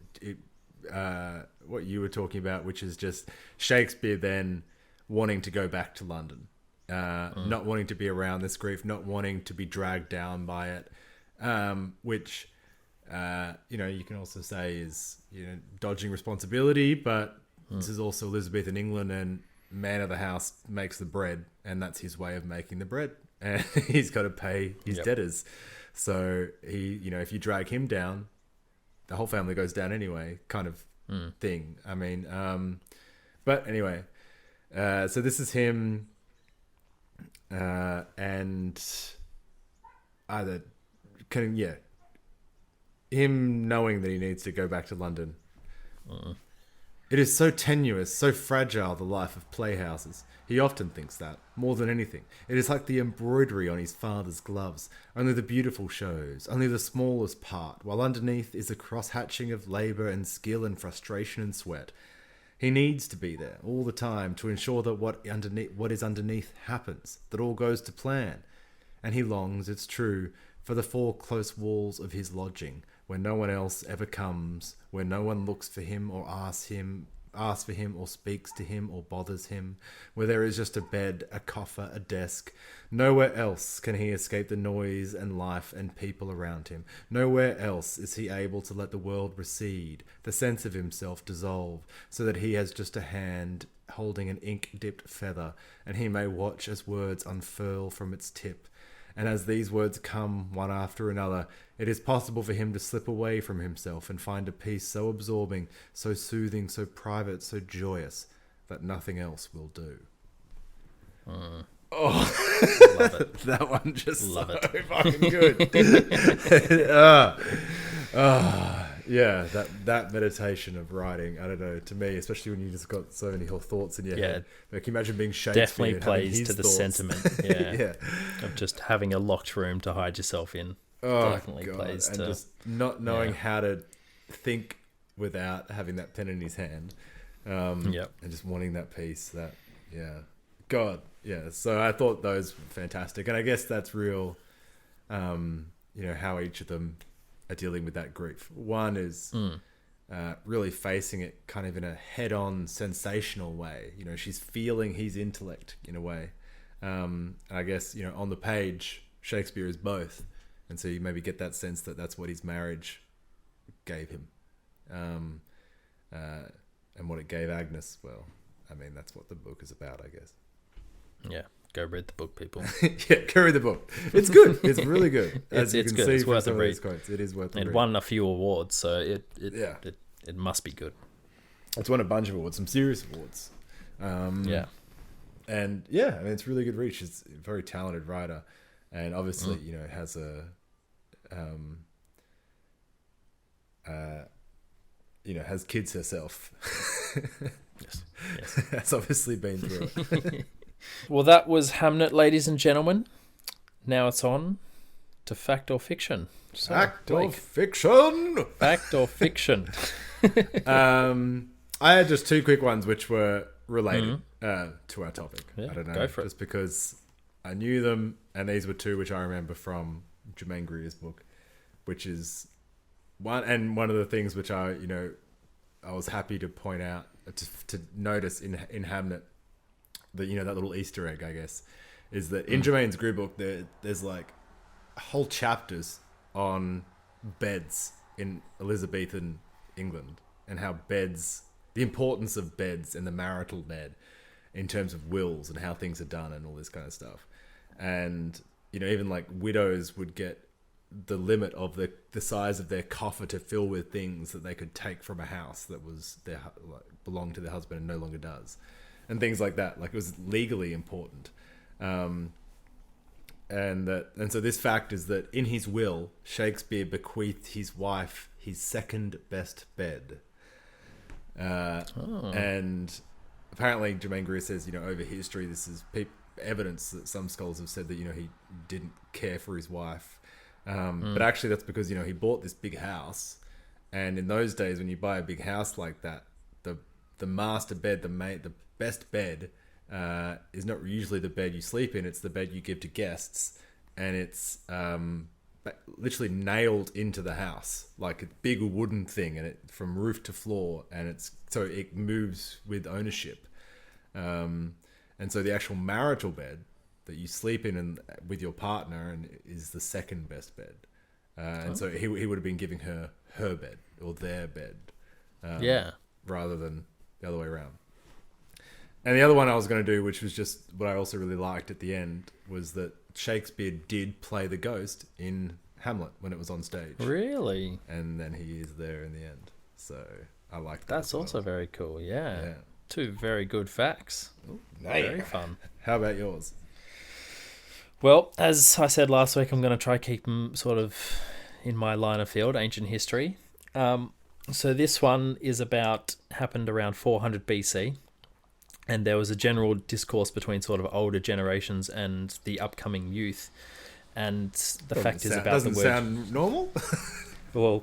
what you were talking about, which is just Shakespeare then wanting to go back to London, not wanting to be around this grief, not wanting to be dragged down by it, which you can also say is dodging responsibility, but this is also Elizabethan England, and man of the house makes the bread, and that's his way of making the bread, and he's got to pay his debtors. So he, if you drag him down, the whole family goes down anyway, kind of thing. I mean, but anyway, so this is him, and either him knowing that he needs to go back to London. It is so tenuous, so fragile, the life of playhouses. He often thinks that, more than anything. It is like the embroidery on his father's gloves. Only the beautiful shows, only the smallest part, while underneath is a cross-hatching of labour and skill and frustration and sweat. He needs to be there all the time to ensure that what is underneath happens, that all goes to plan. And he longs, it's true, for the four close walls of his lodging, where no one else ever comes, where no one looks for him or asks for him or speaks to him or bothers him, where there is just a bed, a coffer, a desk. Nowhere else can he escape the noise and life and people around him. Nowhere else is he able to let the world recede, the sense of himself dissolve, so that he has just a hand holding an ink-dipped feather, and he may watch as words unfurl from its tip. And as these words come one after another, it is possible for him to slip away from himself and find a peace so absorbing, so soothing, so private, so joyous, that nothing else will do. Oh, love it. That one just love so it. Fucking good. Yeah, that meditation of writing, I don't know, to me, especially when you just got so many whole thoughts in your head. Like, can you imagine being Shakespeare? Definitely plays to the thoughts. Sentiment, of just having a locked room to hide yourself in. Definitely plays and to just not knowing how to think without having that pen in his hand. And just wanting that peace. So I thought those were fantastic, and I guess that's real. How each of them are dealing with that grief. One is really facing it kind of in a head-on, sensational way. She's feeling his intellect in a way. I guess on the page, Shakespeare is both, and so you maybe get that sense that that's what his marriage gave him, and what it gave Agnes. Well, I mean, that's what the book is about, I guess. Yeah. Go read the book, people. Go read the book. It's good. It's really good. It's good. It's worth a read. It is worth a read. It won a few awards, so it must be good. It's won a bunch of awards, some serious awards. And yeah, I mean, it's really good reach. She's a very talented writer, and obviously, has has kids herself. Yes. Has obviously been through it. Well, that was Hamnet, ladies and gentlemen. Now it's on to fact or fiction. So, fact or fiction? Fact or fiction? I had just two quick ones which were related to our topic. Yeah, I don't know, go for just because I knew them, and these were two which I remember from Germaine Greer's book, which is one of the things which I was happy to point out, to notice in Hamnet, that that little Easter egg, I guess, is that in Germaine's Greer book there's like whole chapters on beds in Elizabethan England, and how beds, the importance of beds and the marital bed in terms of wills and how things are done and all this kind of stuff. And even like widows would get the limit of the size of their coffer to fill with things that they could take from a house that was belonged to their husband and no longer does, and things like that. Like, it was legally important. And so this fact is that in his will, Shakespeare bequeathed his wife his second best bed. And apparently Germaine Greer says, over history, this is evidence that some scholars have said that, he didn't care for his wife. But actually that's because, he bought this big house. And in those days, when you buy a big house like that, the master bed, the best bed, is not usually the bed you sleep in. It's the bed you give to guests. And it's literally nailed into the house, like a big wooden thing, and it from roof to floor, and so it moves with ownership. And so the actual marital bed that you sleep in and with your partner and is the second best bed. And so he would have been giving her bed or their bed, rather than the other way around. And the other one I was going to do, which was just what I also really liked at the end, was that Shakespeare did play the ghost in Hamlet when it was on stage. Really? And then he is there in the end. So I liked that. That's also very cool. Yeah. Two very good facts. Ooh, nice. Very fun. How about yours? Well, as I said last week, I'm going to try keep them sort of in my line of field, ancient history. So this one happened around 400 BC. And there was a general discourse between sort of older generations and the upcoming youth. And the fact is about the word... Doesn't sound normal? Well,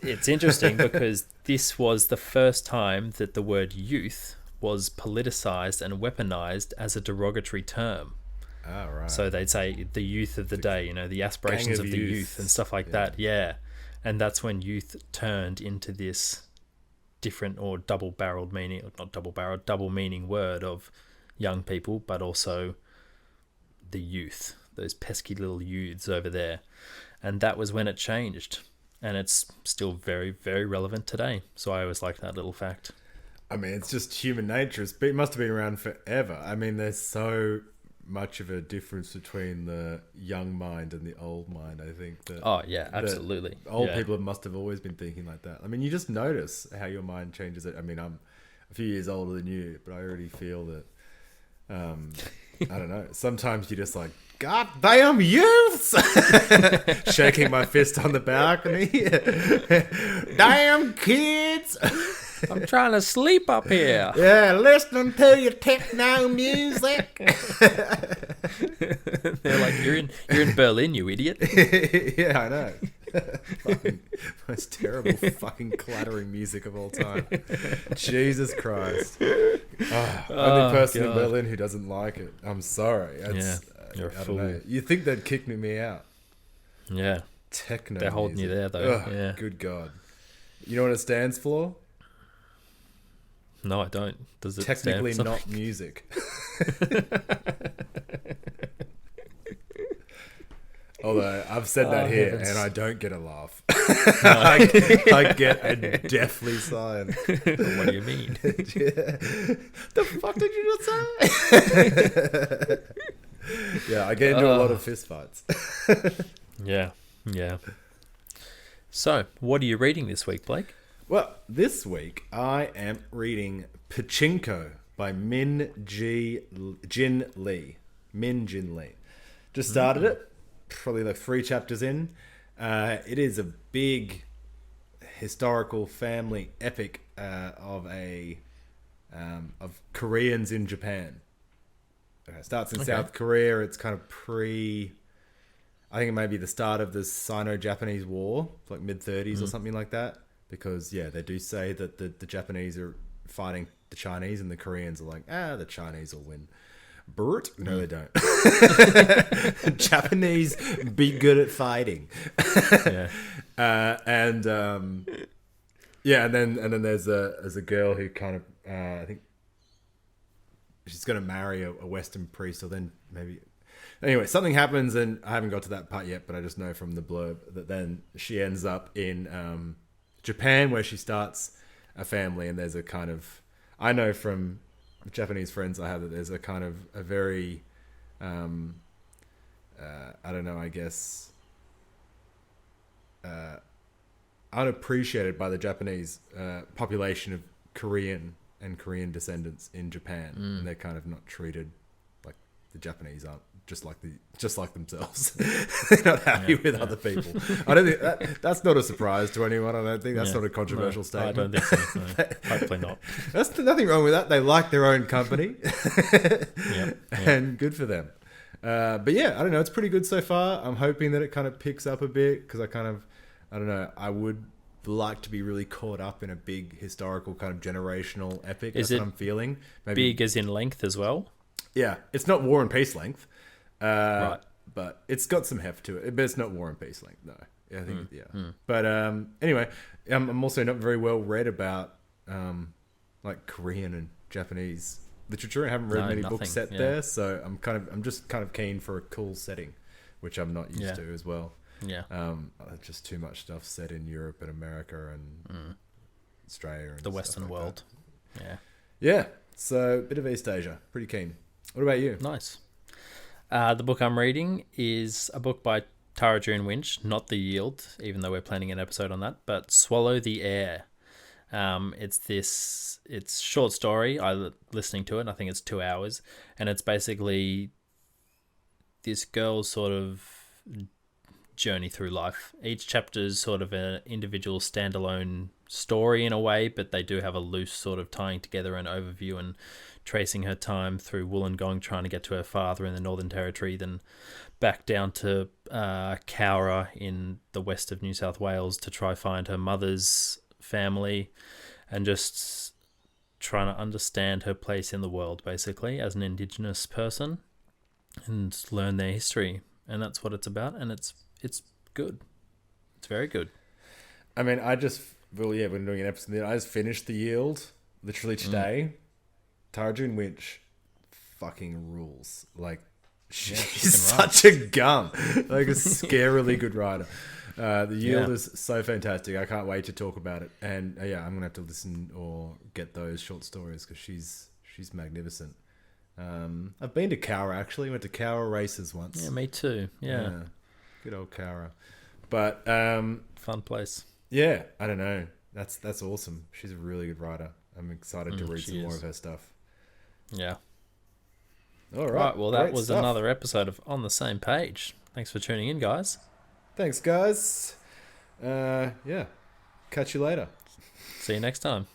it's interesting because this was the first time that the word youth was politicized and weaponized as a derogatory term. Oh, right. So they'd say the youth of the day, the aspirations of the youth and stuff like that. Yeah. And that's when youth turned into this different or double meaning word of young people, but also the youth, those pesky little youths over there. And that was when it changed, and it's still very, very relevant today. So I always like that little fact. I mean, it's just human nature. It must have been around forever. I mean, there's so much of a difference between the young mind and the old mind, I think. Absolutely. Old people must have always been thinking like that. I mean, you just notice how your mind changes. I mean, I'm a few years older than you, but I already feel that, I don't know, sometimes you're just like, God damn youths! Shaking my fist on the balcony. Damn kids! I'm trying to sleep up here. Yeah, listening to your techno music. They're like, you're in Berlin, you idiot. Yeah, I know. Fucking most terrible fucking clattering music of all time. Jesus Christ. Only person in Berlin who doesn't like it. I'm sorry. You're a fool. Know. You think they'd kick me out? Yeah. Techno. They're holding you there though. Ugh, yeah. Good God. You know what it stands for? No, I don't. Does it technically not music? Although I've said that here and I don't get a laugh. I get a deathly sign. What do you mean? The fuck did you just say? Yeah, I get into a lot of fist fights. Yeah. So, what are you reading this week, Blake? Well, this week I am reading Pachinko by Jin Lee. Min Jin Lee. Just started it, probably like 3 chapters in. It is a big historical family epic of Koreans in Japan. It starts in South Korea. It's kind of I think it may be the start of the Sino-Japanese War, like mid-30s or something like that. Because, they do say that the Japanese are fighting the Chinese and the Koreans are like, the Chinese will win. Bert? No, they don't. Japanese be good at fighting. And then there's a girl who kind of, I think she's going to marry a Western priest, or then maybe... Anyway, something happens, and I haven't got to that part yet, but I just know from the blurb that then she ends up in Japan, where she starts a family, and there's a kind of... I know from Japanese friends I have that there's a kind of a very... I don't know, I guess... unappreciated by the Japanese population of Korean and Korean descendants in Japan, and they're kind of not treated like the Japanese aren't, just like themselves. They're not happy with other people. I don't think that's not a surprise to anyone. I don't think that's not a controversial statement. I don't think so. No. Hopefully not. There's nothing wrong with that. They like their own company, and good for them. But I don't know. It's pretty good so far. I'm hoping that it kind of picks up a bit, because I don't know. I would like to be really caught up in a big historical kind of generational epic. That's what I'm feeling. Maybe big as in length as well? Yeah. It's not War and Peace length. Right. But it's got some heft to it. But it's not War and Peace length, no. Yeah, I think, But anyway, I'm also not very well read about like Korean and Japanese literature. I haven't read many books set there, so I'm just kind of keen for a cool setting, which I'm not used to as well. Yeah. Just too much stuff set in Europe and America and Australia and the Western world. That. Yeah. So a bit of East Asia. Pretty keen. What about you? Nice. The book I'm reading is a book by Tara June Winch, not The Yield, even though we're planning an episode on that, but Swallow the Air. It's short story. Listening to it, I think it's 2 hours, and it's basically this girl's sort of journey through life. Each chapter is sort of an individual standalone story in a way, but they do have a loose sort of tying together an overview and tracing her time through Wollongong, trying to get to her father in the Northern Territory, then back down to Cowra in the west of New South Wales to try find her mother's family, and just trying to understand her place in the world, basically, as an Indigenous person, and learn their history. And that's what it's about, and it's good. It's very good. I mean, we're doing an episode. I just finished The Yield literally today. Tara June Winch fucking rules. Like, she's such a gum. Like, a scarily good writer. The Yield is so fantastic. I can't wait to talk about it. And I'm going to have to listen or get those short stories, because she's magnificent. I've been to Cowra, actually. Went to Cowra races once. Yeah, me too. Yeah. Good old Cowra. But fun place. Yeah, I don't know. That's awesome. She's a really good writer. I'm excited to read some more of her stuff. Yeah. All right. Well, that was another episode of On the Same Page. Thanks for tuning in, guys. Thanks, guys. Catch you later. See you next time.